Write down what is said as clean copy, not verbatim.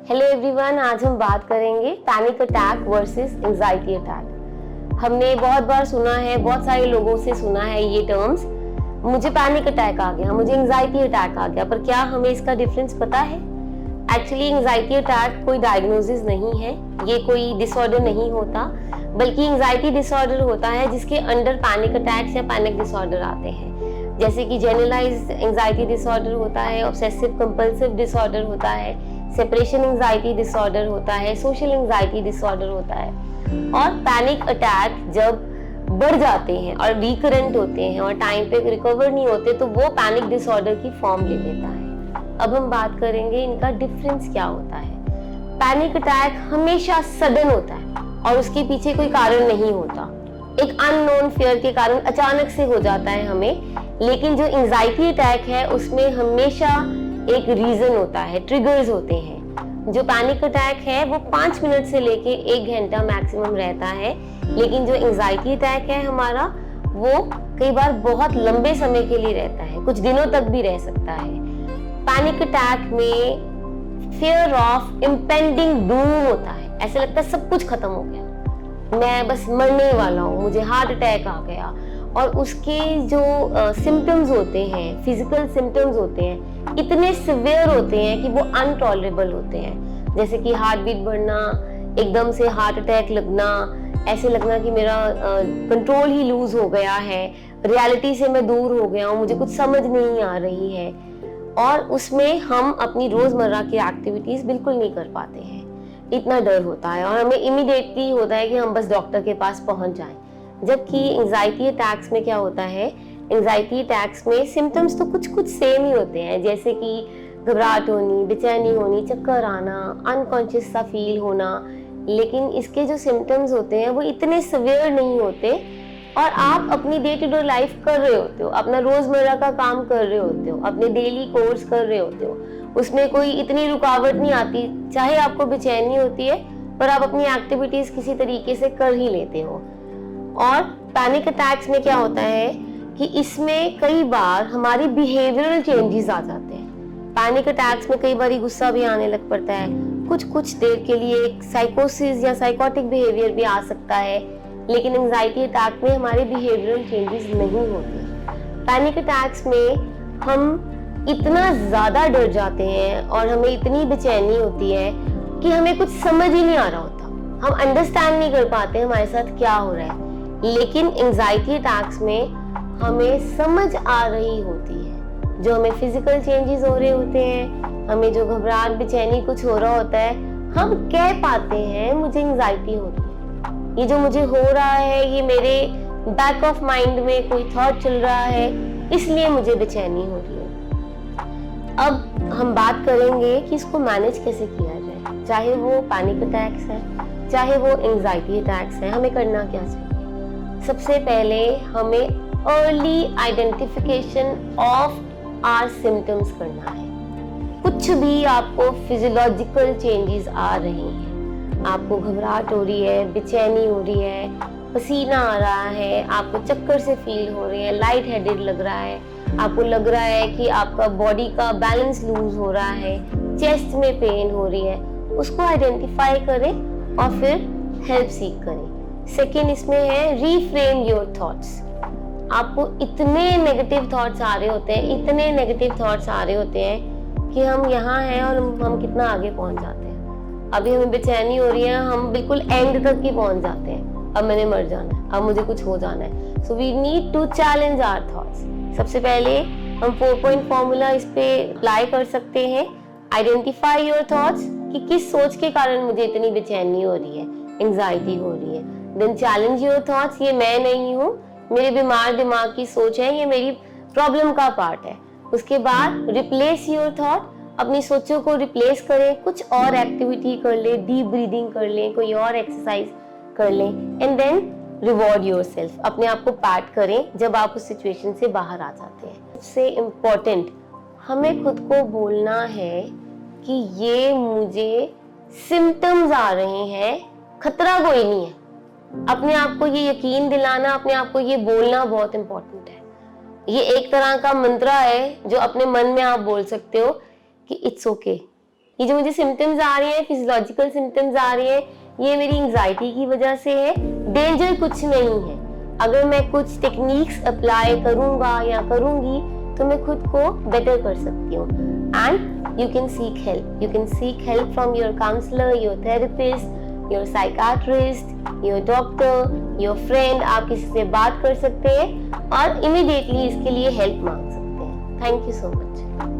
Hello everyone, आज हम बात करेंगे panic attack versus anxiety attack. हमने बहुत बार सुना है, बहुत सारे लोगों से सुना है ये टर्म्स, मुझे पैनिक अटैक आ गया, मुझे एंजाइटी अटैक आ गया, पर क्या हमें इसका डिफरेंस पता है? एक्चुअली एंजाइटी अटैक कोई डायग्नोसिस नहीं है, ये कोई डिसऑर्डर नहीं होता, बल्कि एंजाइटी डिसऑर्डर होता है जिसके अंडर पैनिक अटैक्स या पैनिक डिसऑर्डर आते हैं। जैसे कि जनरलाइज्ड एंजाइटी डिसऑर्डर होता है, ऑब्सेसिव कंपल्सिव डिसऑर्डर होता है, सेपरेशन एंजाइटी डिसऑर्डर होता है, सोशल एंजाइटी डिसऑर्डर होता है। और पैनिक अटैक जब बढ़ जाते हैं और रिकरेंट होते हैं और टाइम पे रिकवर नहीं होते तो वो पैनिक डिसऑर्डर की फॉर्म ले लेता है। अब हम बात करेंगे इनका डिफरेंस क्या होता है। पैनिक अटैक हमेशा सडन होता है और उसके पीछे कोई कारण नहीं होता, एक अननोन फियर के कारण अचानक से हो जाता है हमें। लेकिन जो एंजाइटी अटैक है उसमें हमेशा एक रीजन होता है, ट्रिगर्स होते हैं। जो पैनिक अटैक है वो 5 मिनट से लेके 1 घंटा मैक्सिमम रहता है, लेकिन जो एंजाइटी अटैक है हमारा वो कई बार बहुत लंबे समय के लिए रहता है, कुछ दिनों तक भी रह सकता है। पैनिक अटैक में फियर ऑफ इम्पेंडिंग डूम होता है, ऐसे लगता है सब कुछ खत्म हो गया, मैं बस मरने वाला हूँ, मुझे हार्ट अटैक आ गया। और उसके जो सिम्टम्स होते हैं, फिजिकल सिम्टम्स होते हैं, इतने सिवियर होते हैं कि वो अनटॉलरेबल होते हैं। जैसे कि हार्ट बीट बढ़ना, एकदम से हार्ट अटैक लगना, ऐसे लगना कि मेरा कंट्रोल ही लूज हो गया है, रियलिटी से मैं दूर हो गया हूँ, मुझे कुछ समझ नहीं आ रही है। और उसमें हम अपनी रोजमर्रा की एक्टिविटीज बिल्कुल नहीं कर पाते हैं, इतना डर होता है और हमें इमीडिएटली होता है कि हम बस डॉक्टर के पास पहुंच जाएं। जबकि एंजाइटी अटैक्स में क्या होता है, एंजाइटी अटैक्स में सिम्टम्स तो कुछ सेम ही होते हैं, जैसे कि घबराहट होनी, बेचैनी होनी, चक्कर आना, अनकॉन्शियस सा फील होना। लेकिन इसके जो सिम्टम्स होते हैं वो इतने सिवियर नहीं होते और आप अपनी डे टू डे लाइफ कर रहे होते हो, अपना रोजमर्रा का काम कर रहे होते हो, अपने डेली कोर्स कर रहे होते हो, उसमें कोई इतनी रुकावट नहीं आती। चाहे आपको बेचैनी होती है पर आप अपनी एक्टिविटीज किसी तरीके से कर ही लेते हो। और पैनिक अटैक्स में क्या होता है कि इसमें कई बार हमारी बिहेवियरल चेंजेस आ जाते हैं। पैनिक अटैक्स में कई बार गुस्सा भी आने लग पड़ता है, कुछ देर के लिए एक साइकोसिस या साइकोटिक बिहेवियर भी आ सकता है। लेकिन एंजाइटी अटैक में हमारे बिहेवियरल चेंजेस नहीं होते। पैनिक अटैक्स में हम इतना ज्यादा डर जाते हैं और हमें इतनी बेचैनी होती है कि हमें कुछ समझ ही नहीं आ रहा होता, हम अंडरस्टैंड नहीं कर पाते हमारे साथ क्या हो रहा है। लेकिन एंजाइटी अटैक्स में हमें समझ आ रही होती है, जो हमें फिजिकल चेंजेस हो रहे होते हैं, हमें जो घबराहट बेचैनी कुछ हो रहा होता है, हम कह पाते हैं मुझे एंजाइटी हो रही है, ये जो मुझे हो रहा है ये मेरे बैक ऑफ माइंड में कोई थॉट चल रहा है, इसलिए मुझे बेचैनी हो रही है। अब हम बात करेंगे कि इसको मैनेज कैसे किया जाए, चाहे वो पैनिक अटैक्स है, चाहे वो एंजाइटी अटैक्स है, हमें करना क्या चाहिए। सबसे पहले हमें early identification of our symptoms करना है। कुछ भी आपको फिजियोलॉजिकल चेंजेस आ रहे हैं, आपको घबराहट हो रही है, बेचैनी हो रही है, पसीना आ रहा है, आपको चक्कर से फील हो रहे हैं, लाइट हेडेड लग रहा है, आपको लग रहा है कि आपका बॉडी का बैलेंस लूज हो रहा है, चेस्ट में पेन हो रही है, उसको आइडेंटिफाई करें और फिर हेल्प सीख करें। सेकेंड इसमें है रीफ्रेम योर थॉट्स। आपको इतने नेगेटिव थॉट्स आ रहे होते हैं, इतने नेगेटिव थॉट्स आ रहे होते हैं कि हम यहाँ हैं और हम कितना आगे पहुंच जाते हैं। अभी हमें बेचैनी हो रही है, हम बिल्कुल एंड तक ही पहुंच जाते हैं, अब मैंने मर जाना है, अब मुझे कुछ हो जाना है। So we need to challenge our thoughts. सबसे पहले हम 4 पॉइंट फॉर्मूला इस पे अप्लाई कर सकते हैं। आइडेंटिफाई योर थॉट्स कि किस सोच के कारण मुझे इतनी बेचैनी हो रही है, एंजाइटी हो रही है। देन चैलेंज योर थॉट्स, ये मैं नहीं हूँ, मेरे बीमार दिमाग की सोच है, ये मेरी प्रॉब्लम का पार्ट है। उसके बाद रिप्लेस योर थॉट, अपनी सोचों को रिप्लेस करें, कुछ और एक्टिविटी कर ले, डीप ब्रीदिंग कर लें, कोई और एक्सरसाइज कर लें। एंड देन रिवॉर्ड योरसेल्फ, अपने आप को पैट करें जब आप उस सिचुएशन से बाहर आ जाते हैं। सबसे इम्पोर्टेंट, हमें खुद को बोलना है कि ये मुझे सिम्टम्स आ रहे हैं, खतरा कोई नहीं है। अपने आप को ये यकीन दिलाना, अपने आप को ये बोलना बहुत इंपॉर्टेंट है। ये एक तरह का मंत्रा है जो अपने मन में आप बोल सकते हो कि इट्स ओके, ये जो मुझे सिम्टम्स आ रही हैं, फिजियोलॉजिकल सिम्टम्स आ रही हैं, ये मेरी एंजाइटी की वजह से है। डेंजर कुछ नहीं है। अगर मैं कुछ टेक्निक्स अप्लाई करूंगा या करूंगी तो मैं खुद को बेटर कर सकती हूँ। And you can seek help. You can seek help from your counsellor, your therapist, your psychiatrist, your doctor, your friend. आप किसी से बात कर सकते हैं और इमीडिएटली इसके लिए हेल्प मांग सकते हैं। Thank you so much.